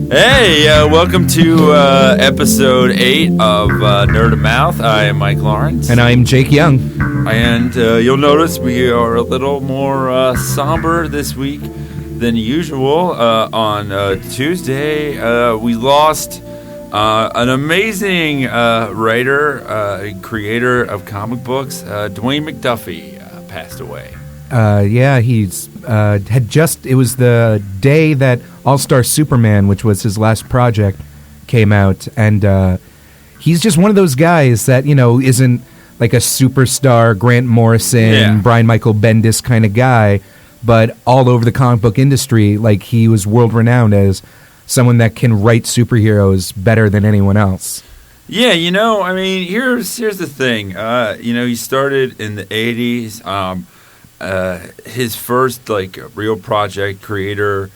Hey, welcome to episode 8 of Nerd of Mouth. I am Mike Lawrence. And I'm Jake Young. And you'll notice we are a little more somber this week than usual. On Tuesday, we lost an amazing writer and creator of comic books. Dwayne McDuffie passed away. He's it was the day that All-Star Superman, which was his last project, came out, and he's just one of those guys that, isn't like a superstar Grant Morrison, Brian Michael Bendis kind of guy, but all over the comic book industry, like he was world-renowned as someone that can write superheroes better than anyone else. Yeah, here's the thing. He started in the 80s. His first real project, creator,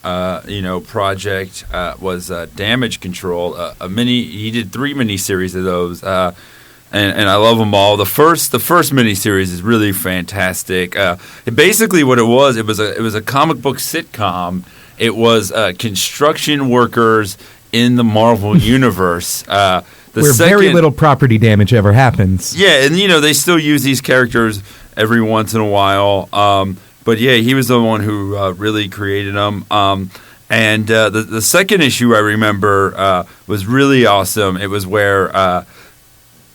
project was Damage Control. He did 3 miniseries of those, and I love them all. The first miniseries is really fantastic. Basically, what it was a comic book sitcom. It was construction workers in the Marvel universe. Where very little property damage ever happens. Yeah, and they still use these characters every once in a while. But yeah, he was the one who really created them. And the second issue I remember was really awesome. It was where the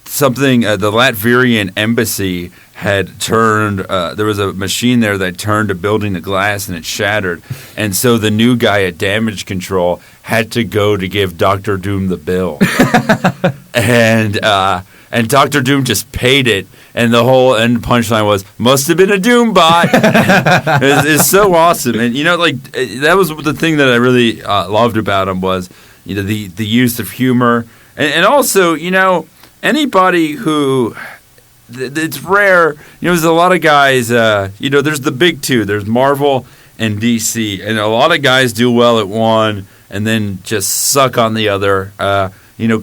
Latvian embassy had turned, there was a machine there that turned a building to glass and it shattered. And so the new guy at Damage Control had to go to give Dr. Doom the bill. And Dr. Doom just paid it, and the whole end punchline was, must have been a Doom bot. It's so awesome. And, that was the thing that I really loved about him was, the use of humor. And also, anybody who, it's rare, there's a lot of guys, there's the big two. There's Marvel and DC, and a lot of guys do well at one and then just suck on the other.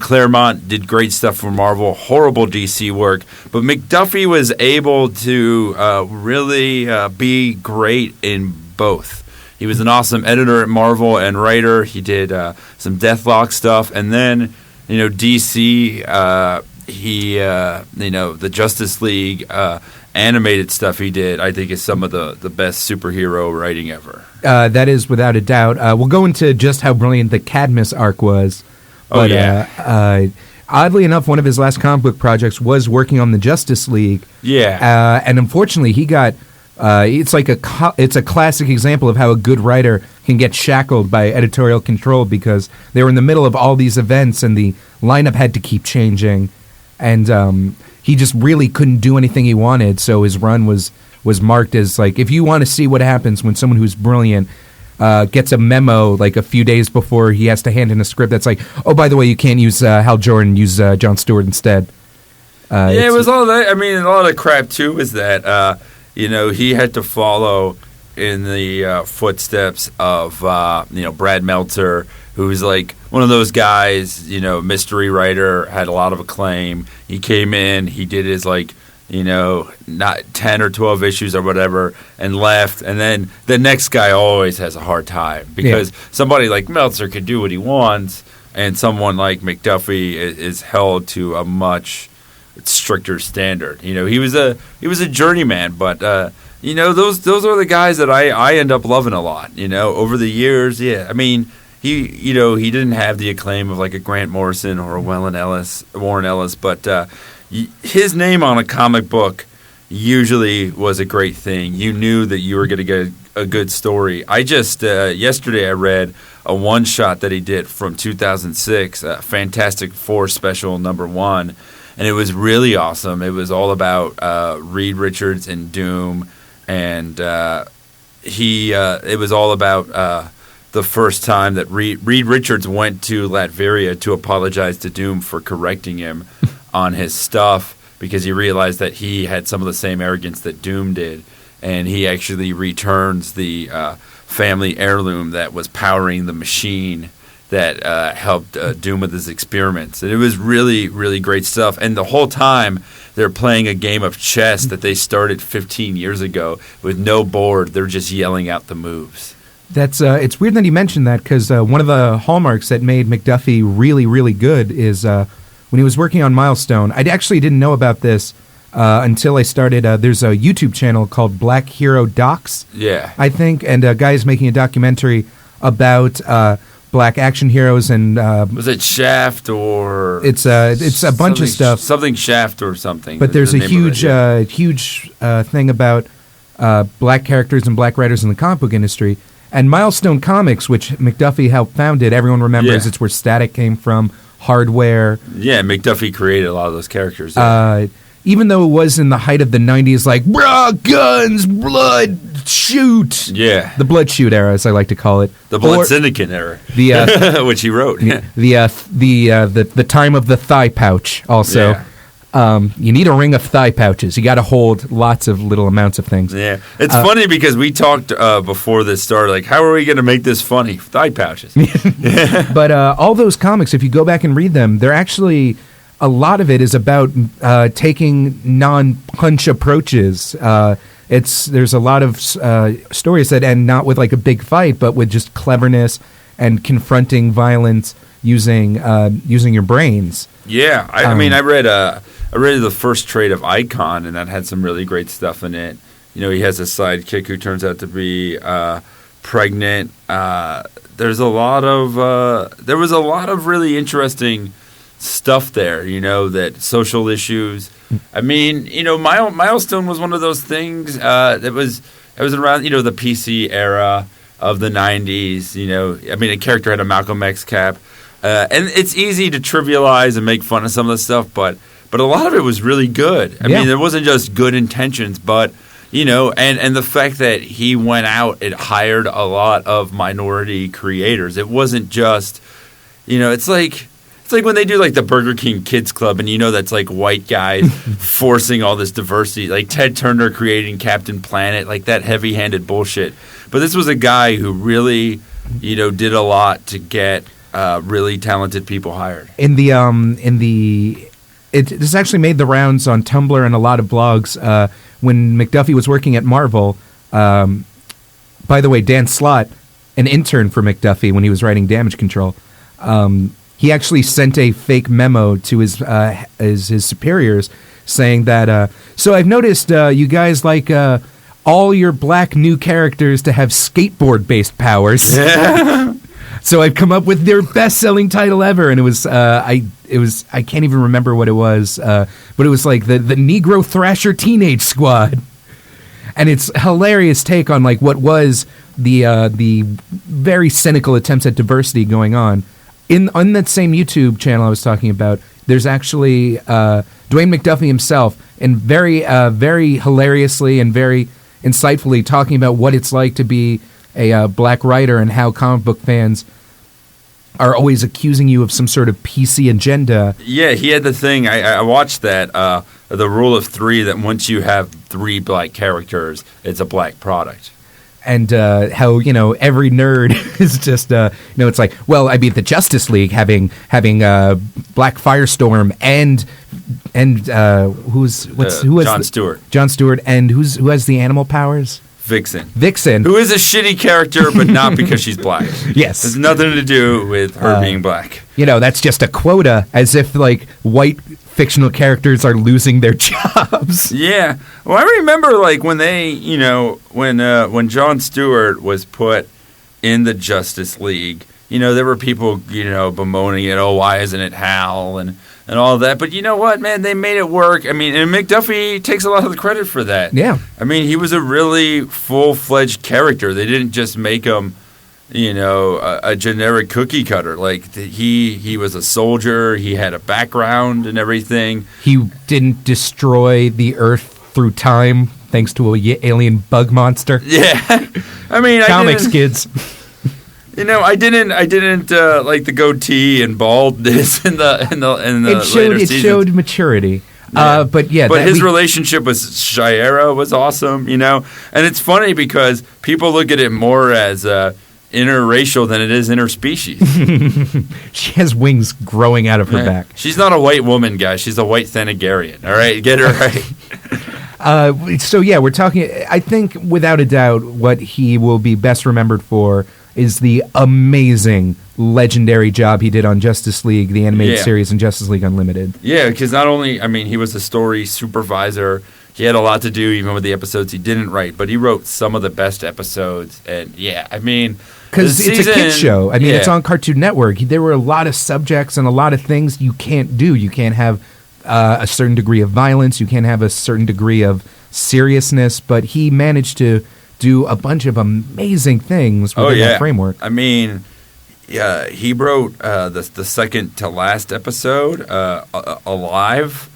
Claremont did great stuff for Marvel, horrible DC work, but McDuffie was able to really be great in both. He was an awesome editor at Marvel and writer. He did some Deathlock stuff, and then DC. The Justice League animated stuff he did, I think, is some of the best superhero writing ever. That is without a doubt. We'll go into just how brilliant the Cadmus arc was. But, oddly enough, one of his last comic book projects was working on the Justice League. Yeah. And unfortunately, he got it's a classic example of how a good writer can get shackled by editorial control because they were in the middle of all these events and the lineup had to keep changing. And he just really couldn't do anything he wanted. So his run was marked as if you want to see what happens when someone who's brilliant gets a memo a few days before he has to hand in a script that's oh, by the way, you can't use Hal Jordan, use Jon Stewart instead. It was all that. A lot of crap, too, is that, he had to follow in the footsteps of, Brad Meltzer, who's one of those guys, mystery writer, had a lot of acclaim. He came in, he did his, not 10 or 12 issues or whatever, and left. And then the next guy always has a hard time because somebody like Meltzer can do what he wants, and someone like McDuffie is held to a much stricter standard. He was a journeyman, but those are the guys that I end up loving a lot. Over the years, he didn't have the acclaim of a Grant Morrison or a Warren Ellis, but his name on a comic book usually was a great thing. You knew that you were going to get a good story. I just yesterday I read a one-shot that he did from 2006, Fantastic Four Special #1, and it was really awesome. It was all about Reed Richards and Doom, and it was all about the first time that Reed Richards went to Latveria to apologize to Doom for correcting him on his stuff because he realized that he had some of the same arrogance that Doom did, and he actually returns the family heirloom that was powering the machine that helped Doom with his experiments. And it was really, really great stuff. And the whole time they're playing a game of chess that they started 15 years ago with no board. They're just yelling out the moves. That's it's weird that you mentioned that because one of the hallmarks that made McDuffie really, really good is when he was working on Milestone. I actually didn't know about this until I started. There's a YouTube channel called Black Hero Docs, I think, and a guy is making a documentary about black action heroes and was it Shaft or it's a bunch of stuff, something Shaft or something. But there's a huge thing about black characters and black writers in the comic book industry. And Milestone Comics, which McDuffie helped founded, everyone remembers it's where Static came from, Hardware. Yeah, McDuffie created a lot of those characters. Even though it was in the height of the 90s, like, brah, guns, blood, shoot. Yeah. The blood shoot era, as I like to call it. The Blood Syndicate era. Which he wrote. The time of the thigh pouch, also. Yeah. You need a ring of thigh pouches. You got to hold lots of little amounts of things. Yeah. It's funny because we talked before this started, like, how are we going to make this funny? Thigh pouches. But all those comics, if you go back and read them, they're actually, a lot of it is about taking non-punch approaches. There's a lot of stories that end not with like a big fight, but with just cleverness and confronting violence using your brains. Yeah. I mean, I read the first trade of Icon, and that had some really great stuff in it. You know, he has a sidekick who turns out to be pregnant. There was a lot of really interesting stuff there. You know, that social issues. I mean, you know, Milestone was one of those things that was around, you know, the PC era of the 90s. You know, I mean, a character had a Malcolm X cap. And it's easy to trivialize and make fun of some of the stuff, but a lot of it was really good. I mean, there wasn't just good intentions, but, you know, and the fact that he went out and hired a lot of minority creators. It wasn't just, you know, it's like when they do like the Burger King Kids Club, and you know that's like white guys forcing all this diversity, like Ted Turner creating Captain Planet, like that heavy-handed bullshit. But this was a guy who really, you know, did a lot to get really talented people hired. This actually made the rounds on Tumblr and a lot of blogs when McDuffie was working at Marvel. By the way, Dan Slott, an intern for McDuffie when he was writing Damage Control, he actually sent a fake memo to his superiors saying that, so I've noticed you guys like all your black new characters to have skateboard-based powers. Yeah. So I've come up with their best-selling title ever, and it was I can't even remember what it was, but it was like the Negro Thrasher Teenage Squad, and it's a hilarious take on like what was the very cynical attempts at diversity going on on that same YouTube channel I was talking about. There's actually Dwayne McDuffie himself, and very hilariously and very insightfully talking about what it's like to be a black writer and how comic book fans are always accusing you of some sort of PC agenda. Yeah, he had the thing. I watched that, the rule of three, that once you have 3 black characters, it's a black product. And how, you know, every nerd is just, you know, it's like, well, I mean, the Justice League having Black Firestorm and John Stewart, and who has the animal powers? Vixen. Who is a shitty character, but not because she's black. Yes. It has nothing to do with her being black. You know, that's just a quota, as if, like, white fictional characters are losing their jobs. Yeah. Well, I remember, like, when they, you know, when John Stewart was put in the Justice League, you know, there were people, you know, bemoaning it, oh, why isn't it Hal, and all that. But you know what, man? They made it work. I mean, and McDuffie takes a lot of the credit for that. Yeah. I mean, he was a really full-fledged character. They didn't just make him, you know, a generic cookie cutter. Like, he was a soldier. He had a background and everything. He didn't destroy the Earth through time thanks to a alien bug monster. Yeah. I mean, comics, kids. You know, I didn't like the goatee and baldness in the later seasons. It showed maturity. Yeah. But his relationship with Shiera was awesome, you know. And it's funny because people look at it more as interracial than it is interspecies. She has wings growing out of her back. She's not a white woman, guys. She's a white Thanagarian. All right, get her right. So yeah, we're talking. I think without a doubt, what he will be best remembered for is the amazing, legendary job he did on Justice League, the animated series, and Justice League Unlimited. Yeah, because not only, I mean, he was a story supervisor. He had a lot to do even with the episodes he didn't write, but he wrote some of the best episodes. And yeah, I mean, because it's a kids show. I mean, it's on Cartoon Network. There were a lot of subjects and a lot of things you can't do. You can't have a certain degree of violence. You can't have a certain degree of seriousness. But he managed to do a bunch of amazing things within that framework. I mean, yeah, he wrote the second to last episode, Alive,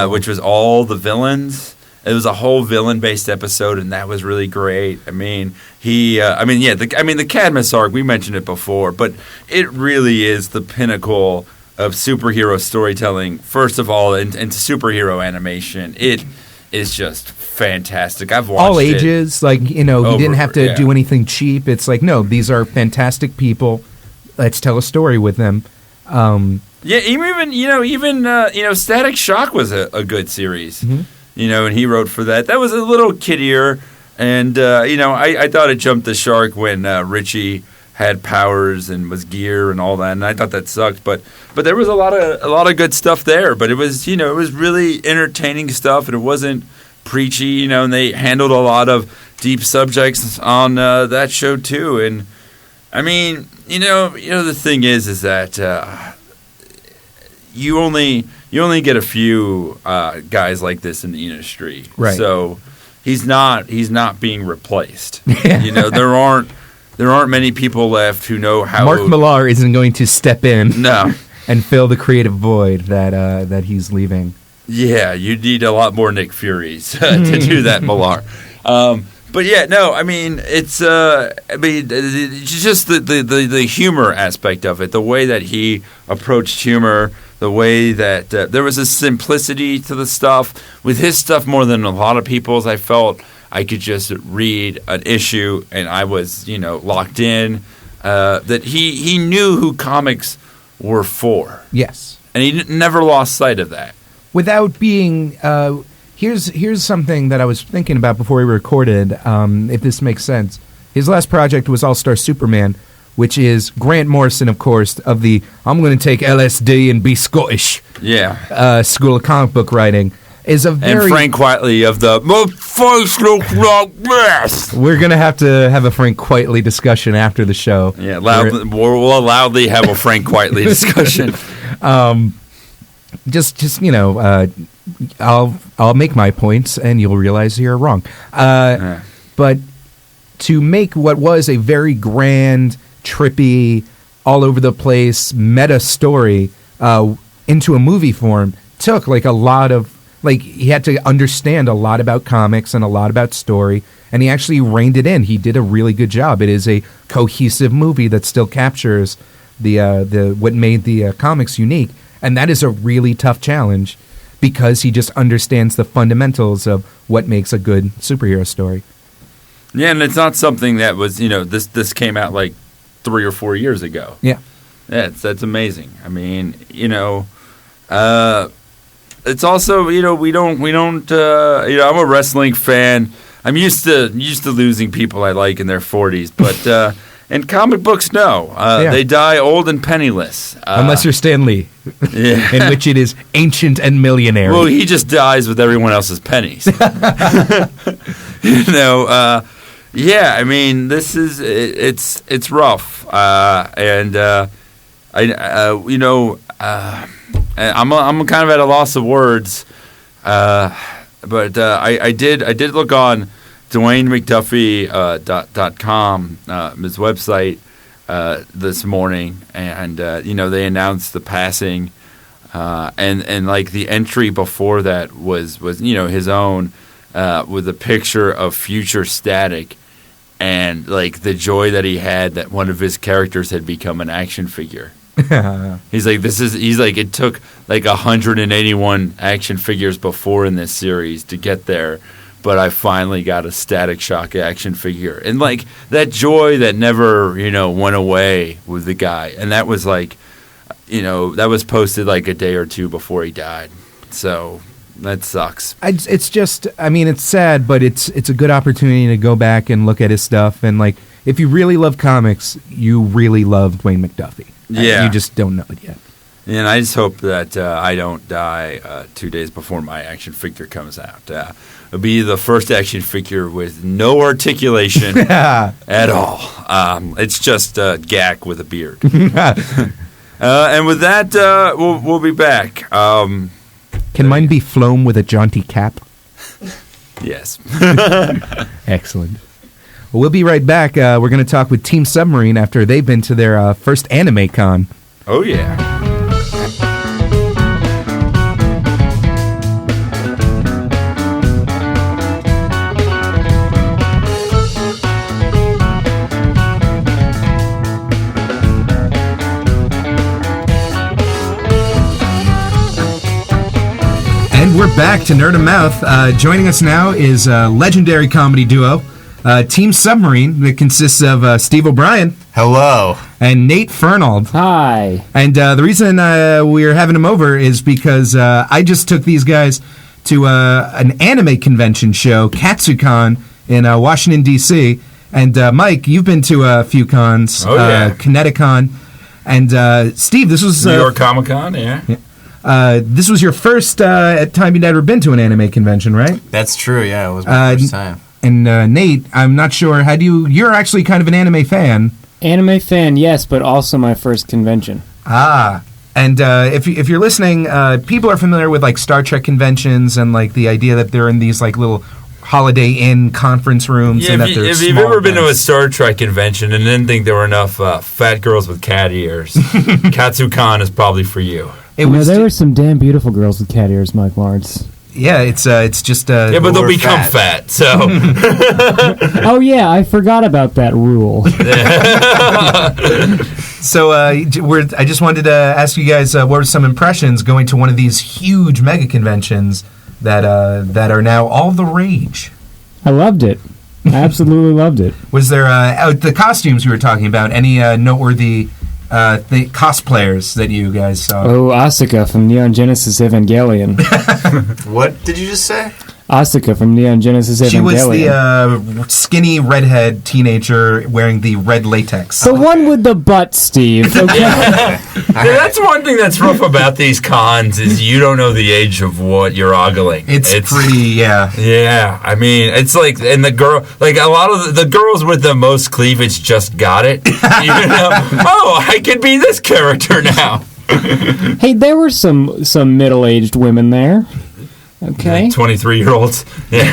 which was all the villains. It was a whole villain-based episode, and that was really great. I mean, the Cadmus arc, we mentioned it before, but it really is the pinnacle of superhero storytelling, first of all, and superhero animation. It is just fantastic. I've watched all ages, he didn't have to do anything cheap. It's like, no, these are fantastic people. Let's tell a story with them. Even Static Shock was a good series. Mm-hmm. And he wrote for that. That was a little kiddier, and I thought it jumped the shark when Richie had powers and was gear and all that, and I thought that sucked. But there was a lot of good stuff there. But it was it was really entertaining stuff, and it wasn't preachy. And they handled a lot of deep subjects on that show too. And I mean, the thing is that you only get a few guys like this in the industry, right? So he's not being replaced. There aren't many people left who know how. Mark Millar isn't going to step in, no, and fill the creative void that he's leaving. Yeah, you need a lot more Nick Furies to do that, Millar. But yeah, no, I mean it's just the humor aspect of it, the way that he approached humor, the way that there was a simplicity to the stuff. With his stuff more than a lot of people's, I felt I could just read an issue and I was locked in. That he knew who comics were for. Yes, and he never lost sight of that. Without being. Here's something that I was thinking about before we recorded, if this makes sense. His last project was All-Star Superman, which is Grant Morrison, of course, of the I'm going to take LSD and be Scottish school of comic book writing. And Frank Quitely of the "My face looks like this." We're going to have a Frank Quitely discussion after the show. Yeah, we'll loudly have a Frank Quitely discussion. I'll make my points, and you'll realize you're wrong. But to make what was a very grand, trippy, all over the place meta story into a movie form took a lot of he had to understand a lot about comics and a lot about story, and he actually reined it in. He did a really good job. It is a cohesive movie that still captures the what made the comics unique. And that is a really tough challenge because he just understands the fundamentals of what makes a good superhero story. Yeah, and it's not something that was, this came out 3 or 4 years ago. Yeah. That's amazing. I mean, it's also, we don't I'm a wrestling fan. I'm used to losing people I like in their 40s, but in comic books, no. They die old and penniless. Unless you're Stan Lee, in which it is ancient and millionaire. Well, he just dies with everyone else's pennies. Yeah, I mean, this is it's rough, and I'm kind of at a loss of words, but I did look on DwayneMcDuffie.com, his website, this morning, and they announced the passing, and the entry before that was his own, with a picture of future Static, and the joy that he had that one of his characters had become an action figure. He's like, it took 181 action figures before in this series to get there. But I finally got a Static Shock action figure. And, that joy that never, went away with the guy. And that was, that was posted, a day or two before he died. So, that sucks. It's just, I mean, it's sad, but it's a good opportunity to go back and look at his stuff. And, like, if you really love comics, you really love Dwayne McDuffie. Yeah. You just don't know it yet. And I just hope that I don't die 2 days before my action figure comes out. It'll be the first action figure with no articulation at all. It's just Gak with a beard. And with that, we'll be back. Can mine be flown with a jaunty cap? Yes. Excellent. Well, we'll be right back. We're going to talk with Team Submarine after they've been to their first Anime Con. Oh, yeah. And we're back to Nerd of Mouth. Joining us now is a legendary comedy duo, Team Submarine, that consists of Steve O'Brien. Hello. And Nate Fernald. Hi. And the reason we're having them over is because I just took these guys to an anime convention show, KatsuCon, in Washington, D.C. And Mike, you've been to a few cons, Kineticon. And Steve, this was... New York Comic Con, yeah. This was your first time you'd ever been to an anime convention, right? That's true, yeah. It was my first time. And Nate, I'm not sure, you're actually kind of an anime fan. Anime fan, yes, but also my first convention. Ah. And if you're listening, people are familiar with, like, Star Trek conventions and, like, the idea that they're in these, like, little Holiday Inn conference rooms. Yeah, and if you've ever been to a Star Trek convention and didn't think there were enough fat girls with cat ears, KatsuCon is probably for you. There were some damn beautiful girls with cat ears, Mike Lawrence. Yeah, it's just... yeah, but they'll become fat, so... Oh, yeah, I forgot about that rule. So I just wanted to ask you guys what were some impressions going to one of these huge mega conventions that are now all the rage. I loved it. I absolutely loved it. Was there the costumes you were talking about? Any noteworthy cosplayers that you guys saw? Oh, Asuka from Neon Genesis Evangelion. What did you just say? Asuka from Neon Genesis Evangelion. She was the skinny redhead teenager wearing the red latex. The one with the butt, Steve. Okay. Yeah, that's one thing that's rough about these cons is you don't know the age of what you're ogling. It's pretty, yeah. Yeah, I mean, it's like, and the girl, like a lot of the girls with the most cleavage just got it. You know, oh, I could be this character now. Hey, there were some middle-aged women there. Okay. 23-year-olds. Yeah.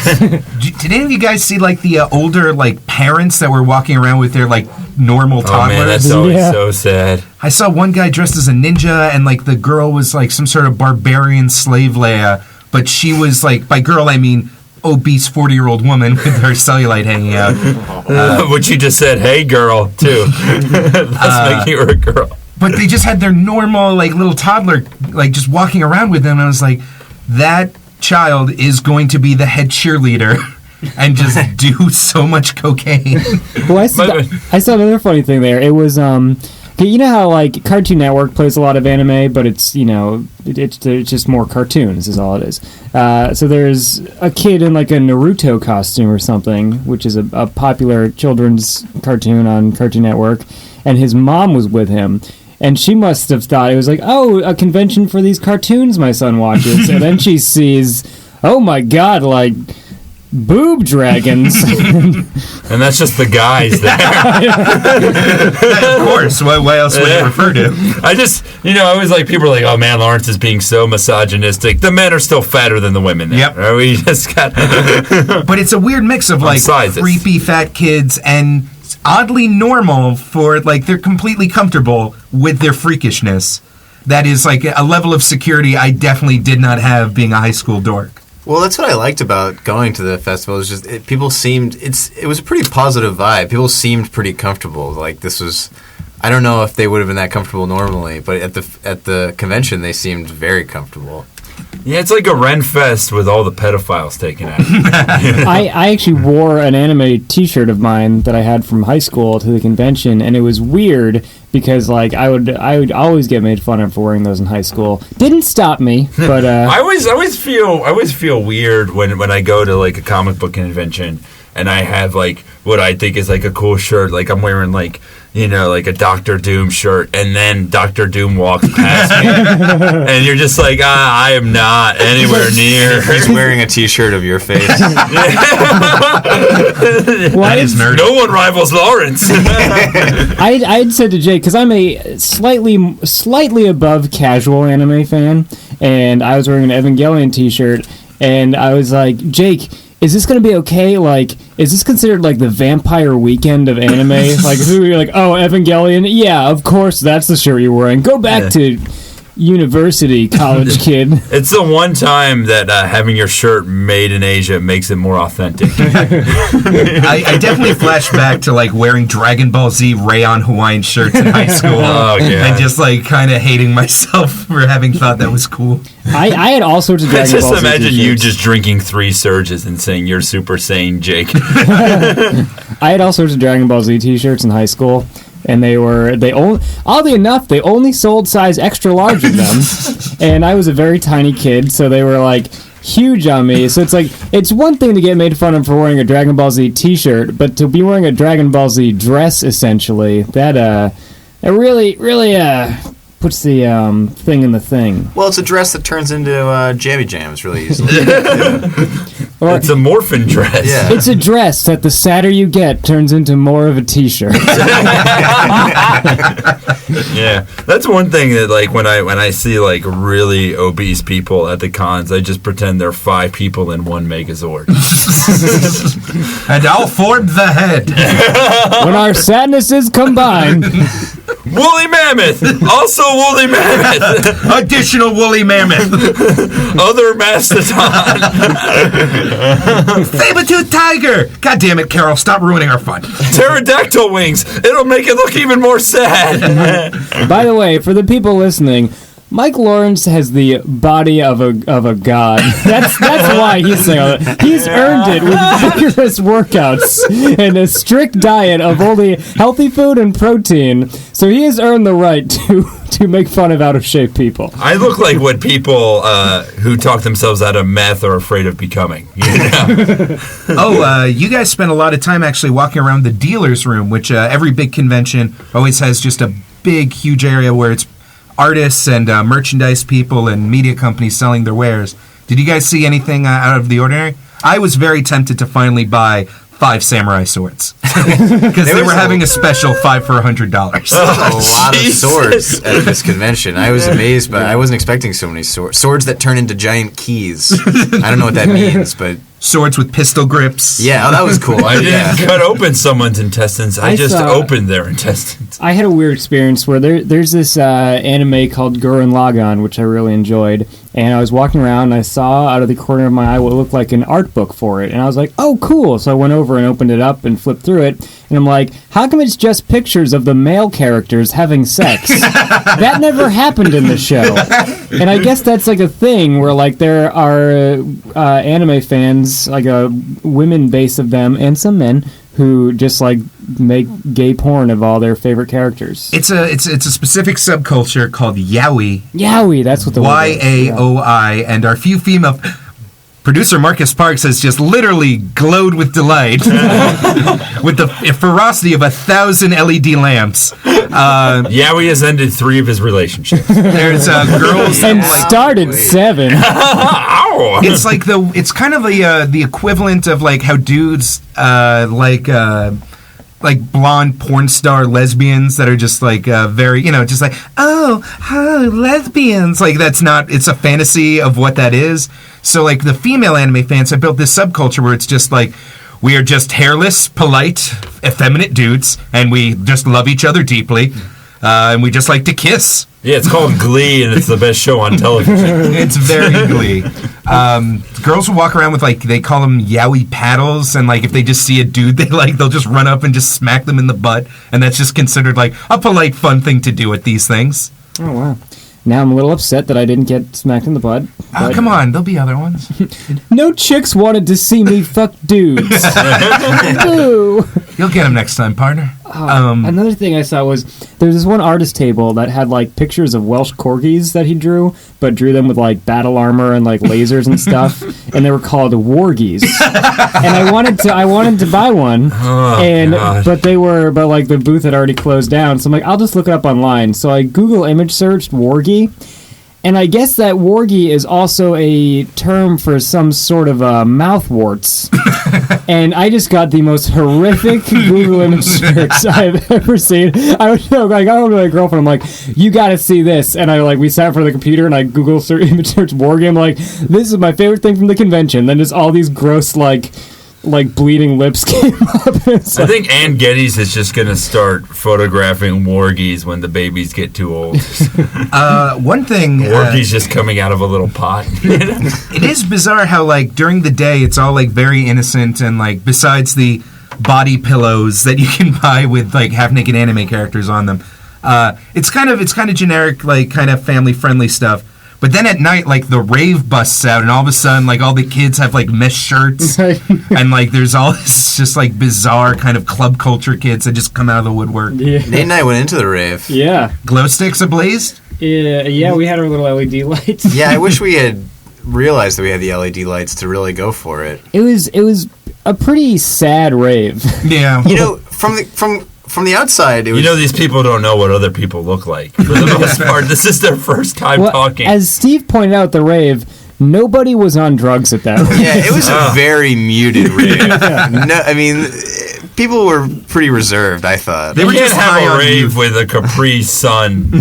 Did any of you guys see, like, the older, like, parents that were walking around with their, like, normal toddlers? Oh, man, that's always so sad. I saw one guy dressed as a ninja, and, like, the girl was, like, some sort of barbarian slave Leia, but she was, like, by girl, I mean obese 40-year-old woman with her cellulite hanging out. Which you just said, hey, girl, too. That's making her a girl. But they just had their normal, like, little toddler, like, just walking around with them, and I was like, that child is going to be the head cheerleader and just do so much cocaine. Well, I saw another funny thing there. It was, you know how, like, Cartoon Network plays a lot of anime, but it's, you know, it's just more cartoons is all it is. So there's a kid in, like, a Naruto costume or something, which is a popular children's cartoon on Cartoon Network, and his mom was with him. And she must have thought it was like, oh, a convention for these cartoons my son watches. And then she sees, oh my God, like, boob dragons. And that's just the guys there. Of course. What else would you refer to? I just, you know, I was like, people are like, oh man, Lawrence is being so misogynistic. The men are still fatter than the women there. Yep. We just got... But it's a weird mix of, like, creepy fat kids and oddly normal for, like, they're completely comfortable with their freakishness. That is, like, a level of security I definitely did not have being a high school dork. Well, that's what I liked about going to the festival. It was just people seemed it was a pretty positive vibe. People seemed pretty comfortable. Like, this was, I don't know if they would have been that comfortable normally, but at the convention they seemed very comfortable. Yeah, it's like a Ren Fest with all the pedophiles taken out. I actually wore an anime T-shirt of mine that I had from high school to the convention, and it was weird because like I would always get made fun of for wearing those in high school. Didn't stop me, but I always feel weird when I go to like a comic book convention and I have like what I think is like a cool shirt, like I'm wearing like, you know, like a Doctor Doom shirt, and then Doctor Doom walks past me, and you're just like, I am not anywhere near. He's wearing a T-shirt of your face. That is nerdy. No one rivals Lawrence. I had said to Jake, because I'm a slightly above casual anime fan, and I was wearing an Evangelion T-shirt, and I was like, Jake, is this going to be okay? Like, is this considered like the Vampire Weekend of anime? Like, who you're like, oh, Evangelion? Yeah, of course, that's the shirt you're wearing. Go back to university, college kid. It's the one time that having your shirt made in Asia makes it more authentic. I definitely flash back to like wearing Dragon Ball Z rayon Hawaiian shirts in high school. Oh, yeah. And just like kind of hating myself for having thought that was cool. I had all sorts of I Dragon just Ball Z imagine you t-shirts. just drinking 3 surges and saying you're Super Saiyan Jake. I had all sorts of Dragon Ball Z T-shirts in high school, and oddly enough, they only sold size extra large of them, and I was a very tiny kid, so they were like huge on me. So it's like, it's one thing to get made fun of for wearing a Dragon Ball Z T-shirt, but to be wearing a Dragon Ball Z dress, essentially, that it really puts the thing in the thing. Well, it's a dress that turns into jammy jams really easily. Or It's a morphin dress. Yeah. it's a dress that the sadder you get turns into more of a T-shirt. Yeah, that's one thing that like when I see like really obese people at the cons, I just pretend they're 5 people in one Megazord. And I'll form the head. When our sadnesses combine, Woolly Mammoth, also Woolly Mammoth, Additional woolly mammoth. other mastodon. Saber-toothed tiger. God damn it, Carol. Stop ruining our fun. Pterodactyl wings. It'll make it look even more sad. by the way, for the people listening, Mike Lawrence has the body of a god. That's why he's saying all that. He's earned it with vigorous workouts and a strict diet of only healthy food and protein. So he has earned the right to make fun of out of shape people. I look like what people who talk themselves out of meth are afraid of becoming. You know? You guys spent a lot of time actually walking around the dealer's room, which every big convention always has just a big, huge area where it's artists and merchandise people and media companies selling their wares. Did you guys see anything out of the ordinary? I was very tempted to finally buy 5 samurai swords because they were having a special 5 for $100. A lot of swords at this convention. I was amazed, but I wasn't expecting so many swords. Swords that turn into giant keys. I don't know what that means, but Swords with pistol grips. yeah, that was cool. I didn't Yeah. cut open someone's intestines. I just opened their intestines. I had a weird experience where there's this anime called Gurren Lagann, which I really enjoyed. And I was walking around and I saw out of the corner of my eye what looked like an art book for it. And I was like, oh, cool. So I went over and opened it up and flipped through it. And I'm like, how come it's just pictures of the male characters having sex? That never happened in the show. And I guess that's like a thing where like there are anime fans, like a women base of them and some men who just like make gay porn of all their favorite characters. It's a specific subculture called yaoi. Yaoi, that's what the word is. YAOI, and our few female producer Marcus Parks has just literally glowed with delight with the ferocity of 1,000 LED lamps. Yowie has ended 3 of his relationships. There's girls And that, like, started 7. Ow! it's like it's kind of the equivalent of like how dudes like blonde porn star lesbians that are just like very, just like oh lesbians, like that's not, it's a fantasy of what that is. So like the female anime fans have built this subculture where it's just like we are just hairless, polite, effeminate dudes, and we just love each other deeply, and we just like to kiss. Yeah, it's called Glee, and it's the best show on television. It's very Glee. Girls will walk around with like, they call them yaoi paddles, and like if they just see a dude they like, they'll just run up and just smack them in the butt, and that's just considered like a polite, fun thing to do at these things. Oh, wow. Now I'm a little upset that I didn't get smacked in the butt. Oh, come on, there'll be other ones. No chicks wanted to see me fuck dudes. Boo. You'll get him next time, partner. Another thing I saw was there's this one artist table that had like pictures of Welsh corgis that he drew, but drew them with like battle armor and like lasers and stuff, and they were called wargies. And I wanted to buy one, but the booth had already closed down. So I'm like, I'll just look it up online. So I Google image searched wargie. And I guess that wargie is also a term for some sort of mouth warts. And I just got the most horrific Google image search I've ever seen. I got over to my girlfriend. I'm like, you got to see this. And we sat in front of the computer and I Google image search wargie. I'm like, this is my favorite thing from the convention. Then just all these gross like bleeding lips came up. I think Ann Geddes is just going to start photographing wargies when the babies get too old. One thing... Wargies just coming out of a little pot. It is bizarre how, like, during the day, it's all, like, very innocent and, like, besides the body pillows that you can buy with, like, half-naked anime characters on them, it's kind of generic, like, kind of family-friendly stuff. But then at night, like, the rave busts out, and all of a sudden, like, all the kids have, like, mesh shirts, and, like, there's all this just, like, bizarre kind of club culture kids that just come out of the woodwork. Yeah. Nate and I went into the rave. Yeah. Glow sticks ablaze? Yeah, we had our little LED lights. Yeah, I wish we had realized that we had the LED lights to really go for it. It was a pretty sad rave. Yeah. You know, from the outside, it was... You know, these people don't know what other people look like. For the most part, this is their first time talking. As Steve pointed out at the rave, nobody was on drugs at that rave. Yeah, it was a very muted rave. No, I mean, people were pretty reserved, I thought. They were just have a rave with a Capri Sun,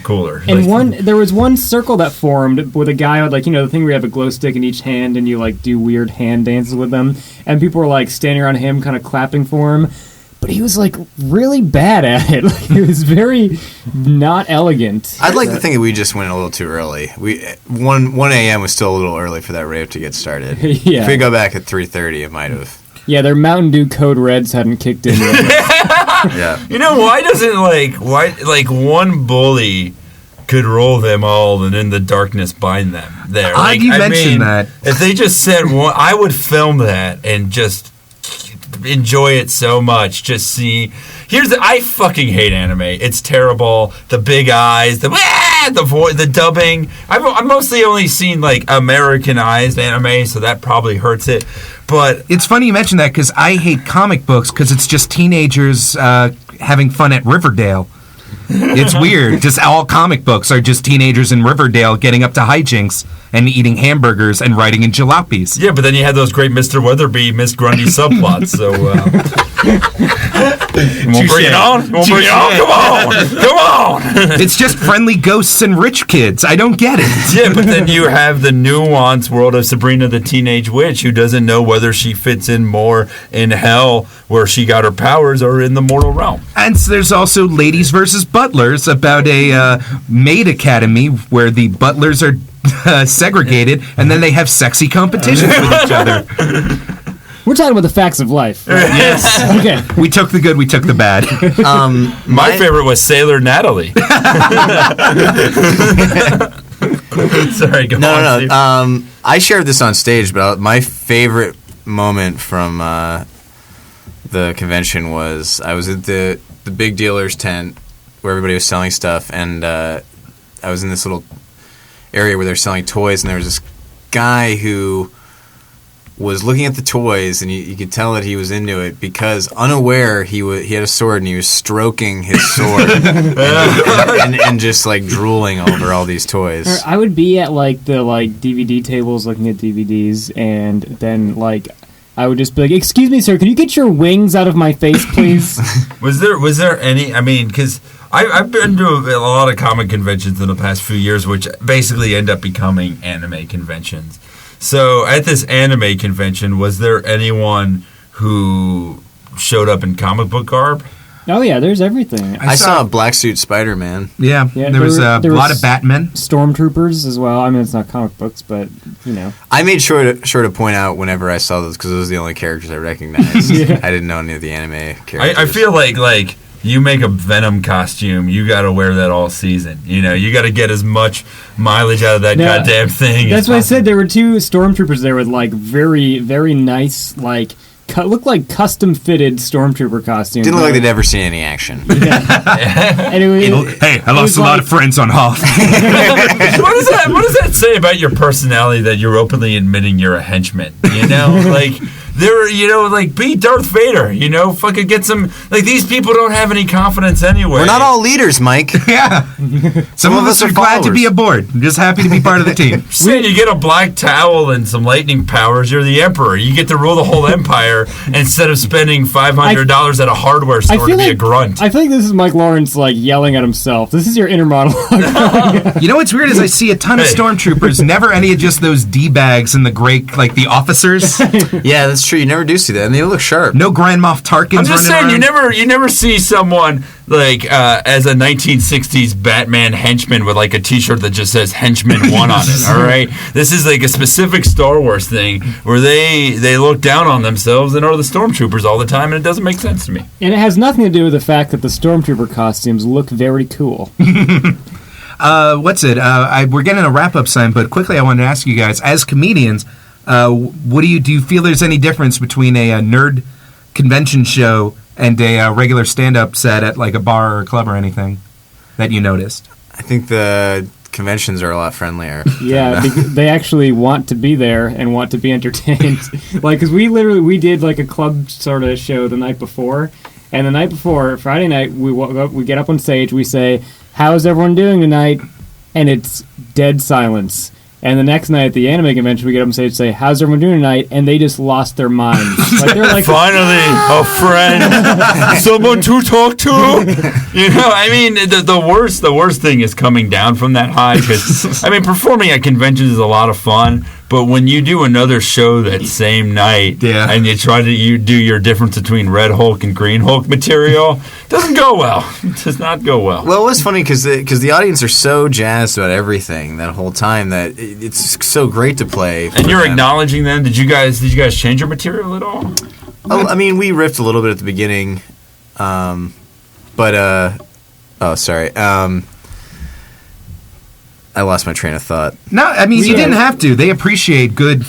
cooler. And there was one circle that formed with a guy with, like, the thing where you have a glow stick in each hand and you, like, do weird hand dances with them. And people were, like, standing around him, kind of clapping for him. But he was, like, really bad at it. Like, he was very not elegant. I'd like to think that we just went a little too early. 1 a.m. was still a little early for that rave to get started. Yeah. If we go back at 3:30, it might have. Yeah, their Mountain Dew Code Reds hadn't kicked in yet. Yeah. Why doesn't, one bully could roll them all and in the darkness bind them there? You mentioned that. If they just said one, I would film that and just enjoy it so much. Just see. I fucking hate anime. It's terrible. The big eyes, the voice, the dubbing. I've mostly only seen like Americanized anime, so that probably hurts it. But it's funny you mention that because I hate comic books because it's just teenagers having fun at Riverdale. It's weird. Just all comic books are just teenagers in Riverdale getting up to hijinks and eating hamburgers and riding in jalopies. Yeah, but then you had those great Mr. Weatherby, Miss Grundy subplots. So we'll bring it on. Come on. It's just friendly ghosts and rich kids. I don't get it. Yeah, but then you have the nuanced world of Sabrina the Teenage Witch, who doesn't know whether she fits in more in hell, where she got her powers, or in the mortal realm. And so there's also Ladies versus Butlers, about a maid academy where the butlers are segregated, and then they have sexy competitions with each other. We're talking about the facts of life. Right? Yes. Okay. We took the good, we took the bad. My favorite was Sailor Natalie. Sorry, go on. No. I shared this on stage, but my favorite moment from the convention was I was at the big dealer's tent where everybody was selling stuff, and I was in this little area where they're selling toys, and there was this guy who was looking at the toys, and you could tell that he was into it because, unaware, he had a sword and he was stroking his sword and just like drooling over all these toys. I would be at like the DVD tables looking at DVDs, and then I would just be like, "Excuse me, sir, can you get your wings out of my face, please?" Was there any? I mean, because I've been to a lot of comic conventions in the past few years, which basically end up becoming anime conventions. So at this anime convention, was there anyone who showed up in comic book garb? Oh yeah, there's everything. I saw a black suit Spider-Man. Yeah, there was a lot of Batman. Stormtroopers as well. I mean, it's not comic books, but I made sure to point out whenever I saw those because those were the only characters I recognized. Yeah. I didn't know any of the anime characters. I feel like you make a Venom costume, you got to wear that all season. You got to get as much mileage out of that goddamn thing. That's why I said there were two stormtroopers there with very, very nice looked like custom fitted stormtrooper costumes. Didn't look like they'd ever seen any action. And Hey, I lost a lot of friends on Hoth. What does that say about your personality that you're openly admitting you're a henchman? You know, like they're, you know, like be Darth Vader. You know, fucking get some. Like these people don't have any confidence anyway. We're not all leaders, Mike. Yeah. Some of us are glad to be aboard. I'm just happy to be part of the team. Saying you get a black towel and some lightning powers, you're the emperor. You get to rule the whole empire instead of spending $500 at a hardware store to be a grunt. I feel like this is Mike Lawrence like yelling at himself. This is your inner monologue. You know what's weird is I see a ton of stormtroopers, never any of just those D-bags and the great, like the officers. Yeah, that's true. You never do see that, and they look sharp. No Grand Moff Tarkins. I'm just saying, you never see someone like as a 1960s Batman henchman with like a T-shirt that just says Henchman 1 on it. All right, this is like a specific Star Wars thing where they look down on themselves and are the stormtroopers all the time, and it doesn't make sense to me. And it has nothing to do with the fact that the stormtrooper costumes look very cool. What's it? We're getting a wrap-up sign, but quickly I wanted to ask you guys, as comedians, what do you feel there's any difference between a nerd convention show and a regular stand-up set at like a bar or a club or anything that you noticed? I think the conventions are a lot friendlier. Yeah, they actually want to be there and want to be entertained. Like, because we did like a club sort of show the night before, and the night before, Friday night, we get up on stage, we say, "How's everyone doing tonight?" And it's dead silence. And the next night at the anime convention, we get up on stage and say, "How's everyone doing tonight?" And they just lost their minds. Like, they're like, finally, a friend, someone to talk to. You know, I mean, the worst thing is coming down from that high. Because I mean, performing at conventions is a lot of fun, but when you do another show that same night, and you try to do your difference between Red Hulk and Green Hulk material, it doesn't go well. It does not go well. Well, it was funny because the audience are so jazzed about everything that whole time that it's so great to play. And you're acknowledging them. Did you guys change your material at all? Oh, I mean, we riffed a little bit at the beginning, but sorry. I lost my train of thought. No, I mean, you didn't have to. They appreciate good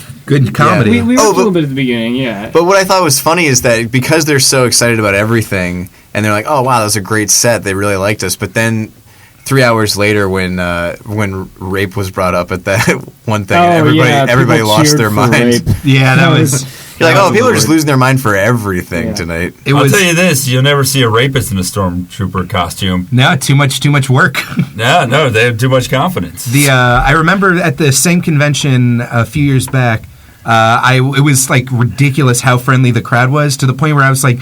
comedy. we riffed a little bit at the beginning, yeah. But what I thought was funny is that because they're so excited about everything, and they're like, "Oh wow, that was a great set. They really liked us." But then 3 hours later, when rape was brought up at that one thing, everybody lost their mind. Yeah, that was. You're like, people are just losing their mind for everything tonight. I'll tell you this: you'll never see a rapist in a stormtrooper costume. No, too much work. No, they have too much confidence. I remember at the same convention a few years back, it was like ridiculous how friendly the crowd was, to the point where I was like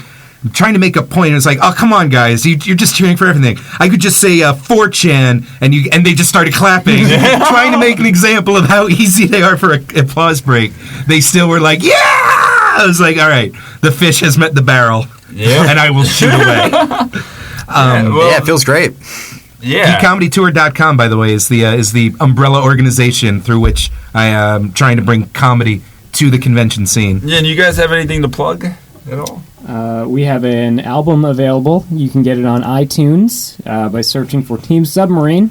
trying to make a point. It was like, "Oh, come on, guys! You're just cheering for everything." I could just say 4chan, and they just started clapping, trying to make an example of how easy they are for an applause break. They still were like, "Yeah!" I was like, "All right, the fish has met the barrel, and I will shoot away." It feels great. Yeah. GeekComedyTour.com, by the way, is the umbrella organization through which I am trying to bring comedy to the convention scene. Yeah, and you guys have anything to plug at all? We have an album available. You can get it on iTunes by searching for Team Submarine.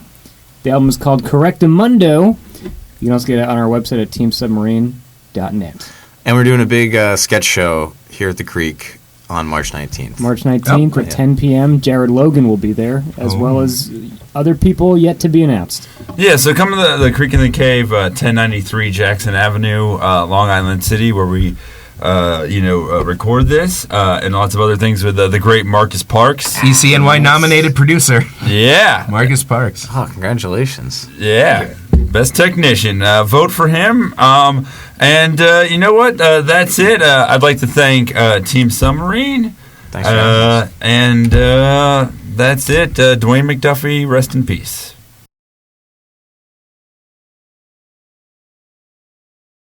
The album is called Correctamundo. You can also get it on our website at teamsubmarine.net. And we're doing a big sketch show here at the Creek on March 19th. March 19th at 10 p.m. Jared Logan will be there, as well as other people yet to be announced. Yeah, so come to the Creek in the Cave, 1093 Jackson Avenue, Long Island City, where we record this, and lots of other things with the great Marcus Parks. ECNY nominated producer. Yeah. Marcus Parks. Oh, congratulations. Yeah. Best technician. Vote for him. And you know what? That's it. I'd like to thank Team Submarine. Thanks for having us. And that's it. Dwayne McDuffie, rest in peace.